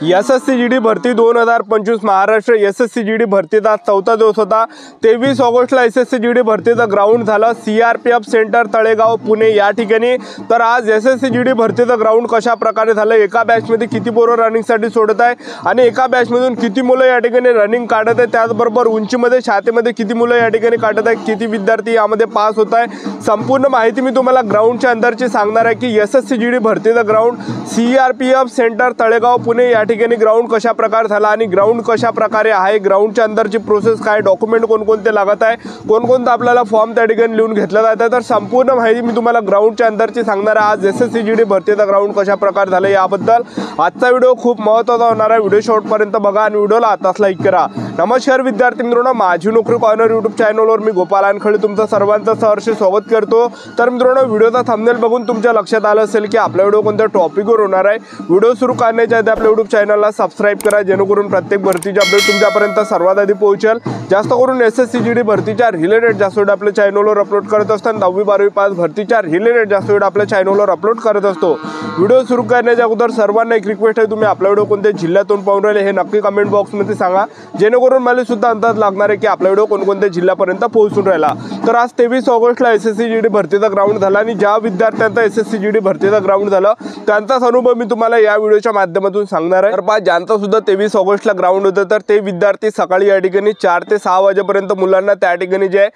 SSC GD भरती 2025 Maharashtra SSC GD भरतीचा चौथा दिवस होता। 23 ऑगस्टला एसएससी जीडी भरतीचं ग्राउंड झालं सीआरपीएफ सेंटर तळेगाव पुणे या ठिकाणी। तर आज एसएससी जीडी भरतीचं ग्राउंड कशा प्रकारे झालं, एका बॅचमध्ये किती पोरं रनिंगसाठी सोडत आहे आणि एका बॅचमधून किती मुलं या ठिकाणी रनिंग काढत आहे, त्याचबरोबर उंचीमध्ये छातीमध्ये किती मुलं या ठिकाणी काढत आहे, किती विद्यार्थी यामध्ये पास होत आहे, संपूर्ण माहिती मी तुम्हाला ग्राउंडच्या अंदरची सांगणार आहे की एसएससी जीडी भरतीचं ground CRPF centre Talegaon Pune या ठिकाणी ग्राउंड कशा प्रकार झाला आणि ग्राउंड कशा प्रकारे आहे, ग्राउंडच्या अंदरची प्रोसेस काय, डॉक्युमेंट कोणकोणते लागत आहे, कोणकोणतं आपल्याला फॉर्म त्या ठिकाणी लिहून घेतला जातं, तर संपूर्ण माहिती मी तुम्हाला ग्राउंडच्या अंदरची सांगणार आहे। आज एसएससी जीडी भरतीचा ग्राउंड कशा प्रकार झाला याबद्दल आजचा व्हिडिओ खूप महत्त्वाचा होणार आहे। व्हिडिओ शेवटपर्यंत बघा आणि व्हिडिओला आताच लाईक करा। नमस्कार विद्यार्थी मित्रांनो, माझी नोकरी कॉर्नर यूट्यूब चॅनलवर मी गोपाल अनखळे तुमचं सर्वांचं सहर्ष स्वागत करतो। तर मित्रांनो, व्हिडिओचा थंबनेल बघून तुमच्या लक्षात आलं असेल की आपला व्हिडिओ कोणत्या टॉपिकवर होणार आहे। व्हिडिओ सुरू करण्याच्या आधी आपल्या यूट्यूब चॅनलला सबस्क्राइब करा, जेणेकरून प्रत्येक भरतीची अपडेट तुमच्यापर्यंत सर्वात आधी पोहोचेल। जास्त करून एसएससी जीडी भरतीच्या रिलेटेड जास्त व्हिडिओ आपल्या चॅनलवर अपलोड करत असताना 10वी 12वी पास भरतीच्या रिलेटेड जास्त व्हिडिओ आपल्या चॅनलवर अपलोड करत असतो। व्हिडिओ सुरू करण्याच्या अगोदर सर्वांना एक रिक्वेस्ट आहे, तुम्ही आपला व्हिडिओ कोणत्या जिल्ह्यातून पाहून राहिले हे नक्की कमेंट बॉक्समध्ये सांगा, जेणेकरून मला सुद्धा अंदाज लागणार आहे की आपला व्हिडिओ कोणकोणत्या जिल्ह्यापर्यंत पोहोचून राहिला। तर आज 23 ऑगस्टला एसएससी जीडी भरतीचा ग्राउंड झाला आणि ज्या विद्यार्थ्यांचा एसएससी जीडी भरतीचा ग्राउंड झाला त्यांचाच अनुभव मी तुम्हाला या व्हिडिओच्या माध्यमातून सांगणार आहे। तर पहा, ज्यांचा सुद्धा 23 ऑगस्टला ग्राउंड होतं तर ते विद्यार्थी सकाळी या ठिकाणी 4 ते 6 वाजेपर्यंत मुलांना त्या ठिकाणी जे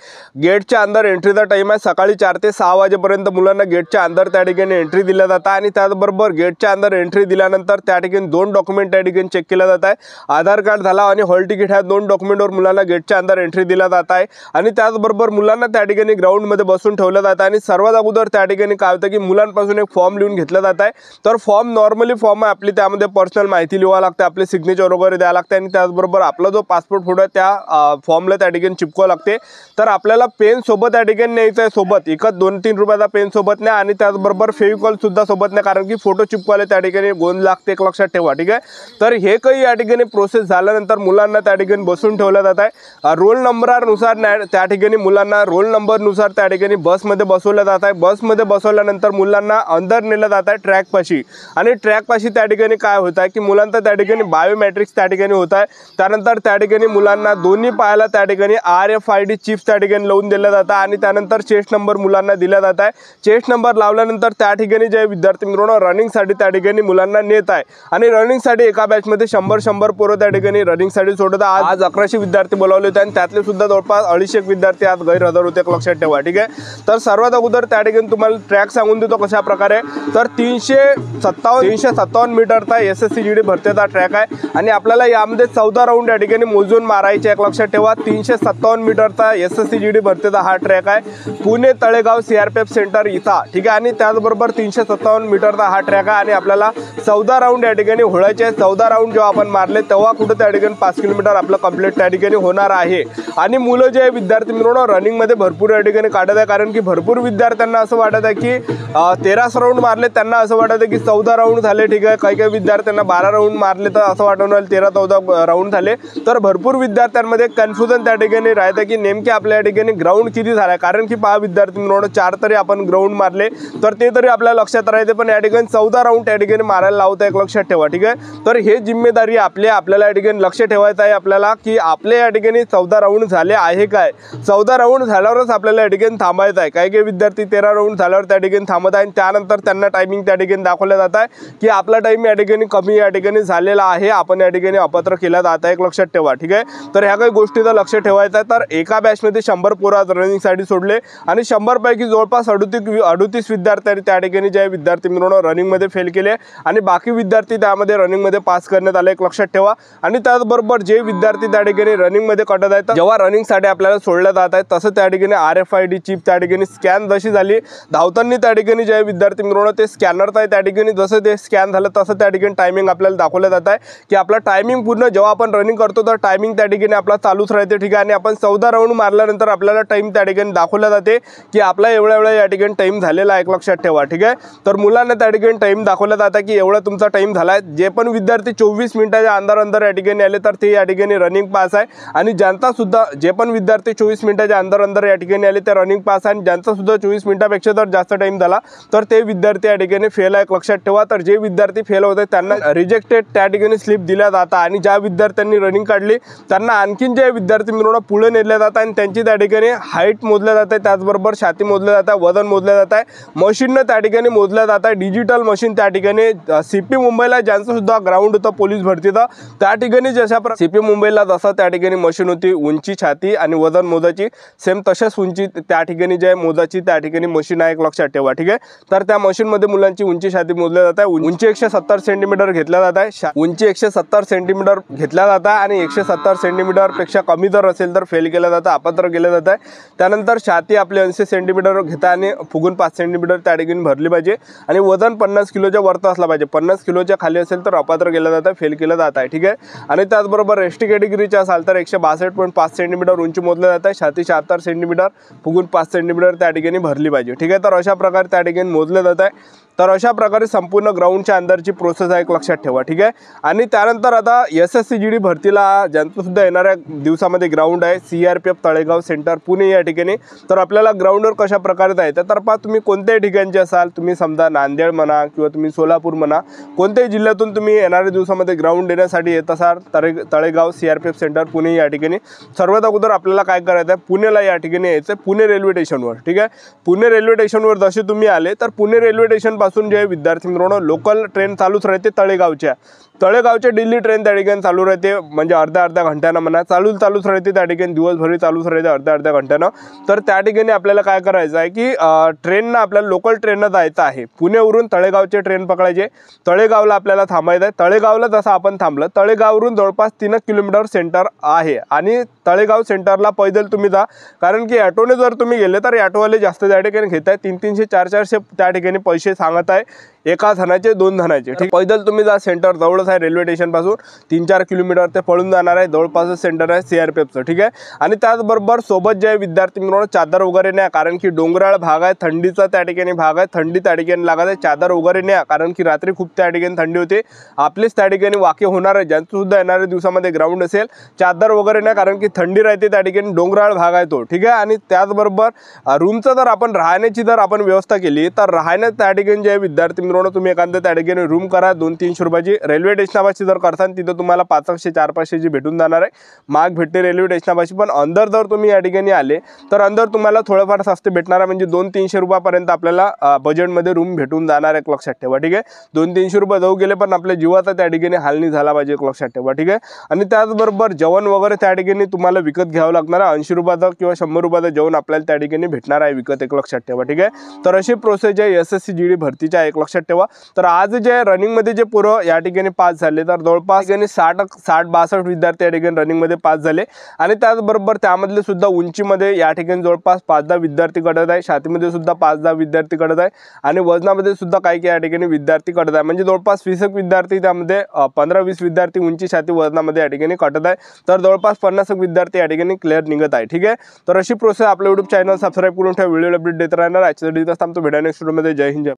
गेटच्या अंदर एंट्रीचा टाइम आहे, सकाळी 4 ते 6 वाजेपर्यंत मुलांना गेटच्या अंदर त्या ठिकाणी एंट्री दिल्या जातं आणि त्याचबरोबर गेटच्या अंदर एंट्री दिल्यानंतर त्या ठिकाणी 2 डॉक्युमेंट त्या ठिकाणी चेक केलं जात आहे। आधार कार्ड झाला आणि हॉल तिकीट ह्या 2 डॉक्युमेंटवर मुलांना गेटच्या अंदर एंट्री दिला जात आहे आणि त्याचबरोबर मुलांना त्या ठिकाणी ग्राउंडमध्ये बसून ठेवलं जातं आणि सर्वात अगोदर त्या ठिकाणी काय होतं की मुलांपासून एक फॉर्म लिहून घेतला जात आहे। तर फॉर्म नॉर्मली फॉर्म आहे आपली, त्यामध्ये पर्सनल माहिती लिहावं लागते, आपले सिग्नेचर वगैरे द्यावं लागते आणि त्याचबरोबर आपला जो पासपोर्ट फोटो आहे त्या फॉर्मला त्या ठिकाणी चिपकावं लागते। तर आपल्याला पेन सोबत त्या ठिकाणी न्यायचं आहे, सोबत एकच 2-3 रुपयाचा पेन सोबत न्या आणि त्याचबरोबर फेविकॉल सुद्धा सोबत न्या, कारण की फोटो चिपकवायला त्या ठिकाणी गोंद लागते, एक लक्षात ठेवा, ठीक आहे। तर हे काही या ठिकाणी प्रोसेस झाल्यानंतर मुलांना त्या ठिकाणी बसून ठेवलं जात आहे। रोल नंबरनुसार त्या ठिकाणी मुलांना रोल नंबरनुसार त्या ठिकाणी बसमध्ये बसवलं जात आहे। बसमध्ये बसवल्यानंतर मुलांना अंदर नेलं जात आहे ट्रॅकपाशी आणि ट्रॅकपाशी त्या ठिकाणी काय होत आहे की मुलांचा त्या ठिकाणी बायोमेट्रिक्स त्या ठिकाणी होत आहे। त्यानंतर त्या ठिकाणी मुलांना दोन्ही पायाला त्या ठिकाणी RFID चिप्स त्या ठिकाणी लावून दिलं जातं आणि त्यानंतर चेस्ट नंबर मुलांना दिला जात आहे। चेस्ट नंबर लावल्यानंतर त्या ठिकाणी जे विद्यार्थी मित्रांनो रनिंगसाठी त्या ठिकाणी मुलांना नेत आहे आणि रनिंगसाठी एका बॅचमध्ये 100 पोरं त्या ठिकाणी रनिंगसाठी सोडत आहे। आज 1100 विद्यार्थी बोलावले होते आणि त्यातले सुद्धा जवळपास 250 विद्यार्थी आज गैरहजर होते, लक्षात ठेवा, ठीक आहे। तर सर्वात अगोदर त्या ठिकाणी तुम्हाला ट्रॅक सांगून देतो कशा प्रकारे। तर 357 मीटरचा एसएससी जीडी भरतीचा ट्रॅक आहे आणि आपल्याला यामध्ये 14 राऊंड या ठिकाणी मोजून मारायचे, एक लक्षात ठेवा। 357 मीटरचा एसएससी जीडी भरतीचा हा ट्रॅक आहे पुणे तळेगाव सीआरपीएफ सेंटर इथं, ठीक आहे। आणि त्याचबरोबर 357 मीटरचा हा ट्रॅक आहे आणि आपल्याला 14 राऊंड या ठिकाणी होळायचे आहे। 14 राऊंड जेव्हा आपण मारले तेव्हा कुठे त्या ठिकाणी 5 किलोमीटर आपलं कंप्लीट त्या ठिकाणी होणार आहे। आणि मुलं जे विद्यार्थी मित्रांनो रनिंगमध्ये भरपूर या ठिकाणी काढत आहे, कारण की भरपूर विद्यार्थ्यांना असं वाटत आहे की 13 राऊंड मारले, त्यांना असं वाटत आहे की 14 राऊंड झाले, ठीक आहे। काही काही विद्यार्थ्यांना 12 राऊंड मारले तर असं वाटवणार 13-14 राऊंड झाले। तर भरपूर विद्यार्थ्यांमध्ये कन्फ्युजन त्या ठिकाणी राहतं की नेमके आपल्या या ठिकाणी ग्राउंड किती झाला, कारण की 5 विद्यार्थी मित्रांनो 4 तरी आपण ग्राउंड मारले तर ते तरी आपल्या लक्षात राहते, पण या ठिकाणी 14 राऊंड त्या ठिकाणी मारायला लावतं, एक लक्षात ठेवा, ठीक आहे। तर हे जिम्मेदारी आपल्याला या ठिकाणी लक्ष ठेवायचं आहे आपल्याला की आपल्या या ठिकाणी 14 राऊंड झाले आहे काय। 14 राऊंड झाल्यावरच आपल्याला या ठिकाणी थांबायचं आहे। काही काही विद्यार्थी 13 राऊंड झाल्यावर त्या ठिकाणी थांबत आहे आणि त्यानंतर त्यांना टायमिंग त्या ठिकाणी दाखवलं जात आहे की आपला टाइम या ठिकाणी कमी या ठिकाणी झालेला आहे, आपण या ठिकाणी अपात्र केला जात आहे, एक लक्षात ठेवा, ठीक आहे। तर ह्या काही गोष्टीचं लक्ष ठेवायचं आहे। तर एका बॅचमध्ये 100 पोरं रनिंगसाठी सोडले आणि 100 पैकी जवळपास 38 विद्यार्थ्यांनी त्या ठिकाणी जे विद्यार्थी मित्रांनो रनिंगमध्ये फेल केले आणि बाकी विद्यार्थी त्यामध्ये रनिंगमध्ये पास करण्यात आले, एक लक्षात ठेवा। आणि त्याचबरोबर जे विद्यार्थी त्या ठिकाणी रनिंगमध्ये कटत आहेत, जेव्हा रनिंगसाठी आपल्याला सोडलं जात आहे तसं त्या ठिकाणी RFID चिप त्या ठिकाणी स्कॅन जशी झाली धावताना त्या ठिकाणी जे विद्यार्थी मित्रांनो ते स्कॅनरचं आहे त्या ठिकाणी जसं ते स्कॅन झालं तसं त्या ठिकाणी टायमिंग आपल्याला दाखवलं जात आहे की आपला टायमिंग पूर्ण जेव्हा आपण रनिंग करतो तर टायमिंग त्या ठिकाणी आपला चालूच राहते, ठीक आहे। आणि आपण 14 राऊंड मारल्यानंतर आपल्याला टाइम त्या ठिकाणी दाखवला जाते की आपला एवढा या ठिकाणी टाइम झालेला आहे, एक लक्षात ठेवा, ठीक आहे। तर मुलांना त्या ठिकाणी टाइम दाखवला जातं की एवढा तुमचा टाइम झाला आहे। जे पण विद्यार्थी 24 मिनिटाच्या अंदर या ठिकाणी आले तर ते या ठिकाणी रनिंग पास आहे आणि ज्यांचा सुद्धा जे पण विद्यार्थी 24 मिनिटाच्या अंदर या ठिकाणी आले ते रनिंग पास आहे आणि ज्यांचा सुद्धा 24 मिनिटापेक्षा जर जास्त टाइम झाला तर ते विद्यार्थी या ठिकाणी फेल आहे, एक लक्षात ठेवा। तर जे विद्यार्थी फेल होते त्यांना रिजेक्ट सिलेक्टेड त्या ठिकाणी स्लिप दिल्या जातात आणि ज्या विद्यार्थ्यांनी रनिंग काढली त्यांना आणखीन जे विद्यार्थी मित्रांनो पुढे नेले जातात आणि त्यांची त्या ठिकाणी हाईट मोजल्या जाते, त्याचबरोबर छाती मोजल्या जातात, वजन मोजलं जात आहे, मशीननं त्या ठिकाणी मोजल्या जात आहे, डिजिटल मशीन त्या ठिकाणी CP मुंबईला ज्यांचं सुद्धा ग्राउंड होतं पोलीस भरतीचं त्या ठिकाणी जशा CP मुंबईला जसं त्या ठिकाणी मशीन होती उंची, छाती आणि वजन मोजायची सेम तशाच उंची त्या ठिकाणी जे मोजायची त्या ठिकाणी मशीन आहे, एक लक्षात ठेवा, ठीक आहे। तर त्या मशीनमध्ये मुलांची उंची, छाती मोजल्या जात आहे, उंची 170 सेंटीमीटर घेतल्या जात आहे, उंची 170 सेंटीमीटर घेतल्या जात आहे आणि 170 सेंटीमीटर पेक्षा कमी जर असेल तर फेल केलं जातं, अपात्र केलं जात आहे। त्यानंतर छाती आपले 80 सेंटीमीटर घेता आणि फुगून 5 सेंटीमीटर त्या ठिकाणी भरली पाहिजे आणि वजन 50 किलोच्या वरती असला पाहिजे, 50 किलोच्या खाली असेल तर अपात्र केलं जातं, फेल केलं जात आहे, ठीक आहे। आणि त्याचबरोबर एसटी कॅटेगरीचे असाल तर 162.5 सेंटीमीटर उंची मोजल्या जात आहे, छाती 76 सेंटीमीटर फुगून 5 सेंटीमीटर त्या ठिकाणी भरली पाहिजे, ठीक आहे। तर अशा प्रकारे त्या ठिकाणी मोजलं जात आहे। तर अशा प्रकारे संपूर्ण ग्राउंडच्या अंदरची प्रोसेस आहे, एक लक्षात ठेवा, ठीक आहे। आणि त्यानंतर आता SSC GD भरतीला ज्यांचं सुद्धा येणाऱ्या दिवसामध्ये ग्राउंड आहे CRPF तळेगाव सेंटर पुणे या ठिकाणी। तर आपल्याला ग्राउंडवर कशा प्रकारे जायचं तर पहा तुम्ही कोणत्याही ठिकाणचे असाल, तुम्ही समजा नांदेड म्हणा किंवा तुम्ही सोलापूर म्हणा, कोणत्याही जिल्ह्यातून तुम्ही येणाऱ्या दिवसामध्ये ग्राउंड देण्यासाठी येत असाल तळेगाव CRPF सेंटर पुणे या ठिकाणी सर्वात अगोदर आपल्याला काय करायचं आहे, पुणेला या ठिकाणी यायचं आहे, पुणे रेल्वे स्टेशनवर, ठीक आहे। पुणे रेल्वे स्टेशनवर जसे तुम्ही आले तर पुणे रेल्वे स्टेशन पासून जे विद्यार्थी मित्रांनो लोकल ट्रेन चालूच राहते तळेगावच्या दिल्ली ट्रेन त्या ठिकाणी चालू राहते, म्हणजे अर्ध्या घंट्यानं म्हणा चालूच राहते त्या ठिकाणी, दिवसभर चालूच राहते अर्ध्या घंट्यानं। तर त्या ठिकाणी आपल्याला काय करायचं आहे की ट्रेननं आपल्याला लोकल ट्रेननं जायचं आहे, पुणेवरून तळेगावचे ट्रेन पकडायचे, तळेगावला आपल्याला थांबायचं आहे। तळेगावला जसं आपण थांबलं तळेगाववरून जवळपास 3 किलोमीटर सेंटर आहे आणि तळेगाव सेंटरला पैदल तुम्ही जा, कारण की ॲटोने जर तुम्ही गेले तर ॲटोवाले जास्त त्या ठिकाणी घेत आहे, 300, 400 त्या ठिकाणी पैसे सांगत आहे एका जणाचे 2 जणाचे, ठीक। पैदल तुम्ही जा, सेंटर जवळच आहे रेल्वे स्टेशन पासून 3-4 किलोमीटर ते पळून जाणार आहे, जवळपासच सेंटर आहे CRPFचं, ठीक आहे। आणि त्याचबरोबर सोबत जे विद्यार्थी मित्रांनो चादर वगैरे न्या, कारण की डोंगराळ भाग आहे, थंडीचा त्या ठिकाणी भाग आहे, थंडी त्या ठिकाणी लागत आहे, चादर वगैरे न्या, कारण की रात्री खूप त्या ठिकाणी थंडी होते, आपलेच त्या ठिकाणी वाके होणार आहे, ज्यांचं सुद्धा येणाऱ्या दिवसामध्ये ग्राउंड असेल चादर वगैरे न्या, कारण की थंडी राहते त्या ठिकाणी, डोंगराळ भाग आहे तो, ठीक आहे। आणि त्याचबरोबर रूमचं जर आपण राहण्याची जर आपण व्यवस्था केली तर राहण्यात त्या ठिकाणी जे विद्यार्थी मित्रांनो तुम्ही एखाद्या त्या ठिकाणी रूम करा 200-300 रुपयाची, रेल्वे स्टेशनापाशी जर करताल तिथं तुम्हाला 500-400-500ची भेटून जाणार आहे, महाग भेटते रेल्वे स्टेशनापाशी। पण अंदर जर तुम्ही या ठिकाणी आले तर अंदर तुम्हाला थोडंफार स्वस्त भेटणार आहे, म्हणजे 200-300 रुपयापर्यंत आपल्याला बजेटमध्ये रूम भेटून जाणार आहे, एक लक्षात ठेवा, ठीक आहे। 200-300 रुपये जाऊ गेले पण आपल्या जीवाचा त्या ठिकाणी हाल नाही झाला पाहिजे, एक लक्षात ठेवा, ठीक आहे। आणि त्याचबरोबर जेवण वगैरे त्या ठिकाणी तुम्हाला विकत घ्यावं लागणार आहे, 80 रुपयाचं किंवा 100 रुपयाचं जेवण आपल्याला त्या ठिकाणी भेटणार आहे विकत, एक लक्षात ठेवा, ठीक आहे। तर अशी प्रोसेस आहे SSC GD भरतीच्या, एक लक्षात ठेवा। तर आज जे रनिंगमध्ये जे पोरं या ठिकाणी पास झाले तर जवळपास 60-62 विद्यार्थी या ठिकाणी रनिंगमध्ये पास झाले आणि त्याचबरोबर त्यामधले सुद्धा उंचीमध्ये या ठिकाणी जवळपास 5-10 विद्यार्थी कडत आहे, छातीमध्ये सुद्धा 5-10 विद्यार्थी कडत आहे आणि वजनामध्ये सुद्धा काही या ठिकाणी विद्यार्थी कडत आहे, म्हणजे जवळपास 20 विद्यार्थी, त्यामध्ये 15-20 विद्यार्थी उंची, छाती, वजनामध्ये या ठिकाणी कटत आहे, तर जवळपास 50 विद्यार्थी या ठिकाणी क्लिअर निघत आहे, ठीक आहे। तर अशी प्रोसेस आपल्या YouTube चॅनल सबस्क्राईब करून ठेवा, व्हिडिओ अपडेट देत राहणार। आजच्या व्हिडिओ थांबतो, भेटूया नेक्स्ट व्हिडिओमध्ये। जय हिंद, जय